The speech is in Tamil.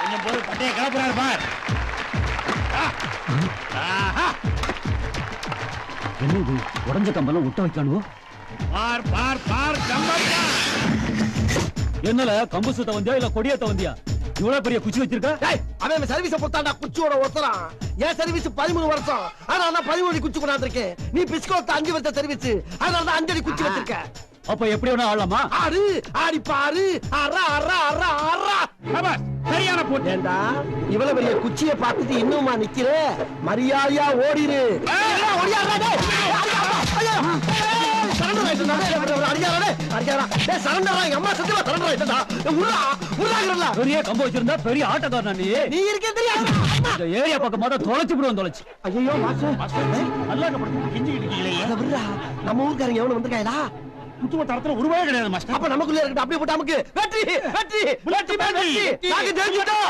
கொஞ்சம் போது பட்டைய கிளப்புறாரு பார். என்ன இது உடஞ்ச கம்பெல்லாம் விட்ட வைக்கானுவோ? பார் பார் பார் கம்பப்பா. என்னல கம்பு சுத்த வந்தியா இல்ல கொடியத்த வந்தியா? இவ்வளவு பெரிய குச்சி வச்சிருக்க? அவன் சர்வீஸ பொத்தாண்டா குச்சியோட ஒருத்தரான். என் சர்வீஸ் 13 வருஷம். ஆனா நான் 13 குச்சி கொண்டாந்துருக்கேன். நீ பிஸ்கோட் 5 வருஷம் சர்வீஸ். அதனால தான் 5 அடி குச்சி வச்சிருக்க. அப்ப எப்படி வேணா ஆடலாமா? ஆடு ஆடி பாரு. அரா அரா அரா அரா. பாஸ் சரியான போட்டு. ஏண்டா இவ்வளவு பெரிய குச்சியை பார்த்துட்டு இன்னுமா நிக்கிற? மரியாதையா ஓடிரு. ஓடியாடா டேய். சரண்டர் ஆயிட்டா. அடியாரடே அடியாரா. டேய் சரண்டரா எங்க அம்மா சத்தியமா சரண்டர் ஆயிட்டா. உர்ரா உர்ராங்கறல. பெரிய கம்பு வச்சிருந்தா பெரிய ஆட்டக்காரனா நீ? நீ இருக்கே தெரியாது. இந்த ஏரியா பக்கம் மாட்ட தொலைச்சு விடுவோம் தொலைச்சு. ஐயோ மாஸ்டர். நல்லா கப்படுத்து கிஞ்சிட்டு இருக்கீங்களே. அத விடுடா. நம்ம ஊர்க்காரங்க எவன வந்திருக்காங்களா? குத்துவ தரத்துல ஒரு ரூபாய் கிடையாது மாஸ்டர். அப்ப நமக்குள்ள இருக்கட்டும். அப்படியே போட்டு நமக்கு வெற்றி வெற்றி வெற்றி வெற்றி. நாங்க ஜெயிச்சிட்டோம்.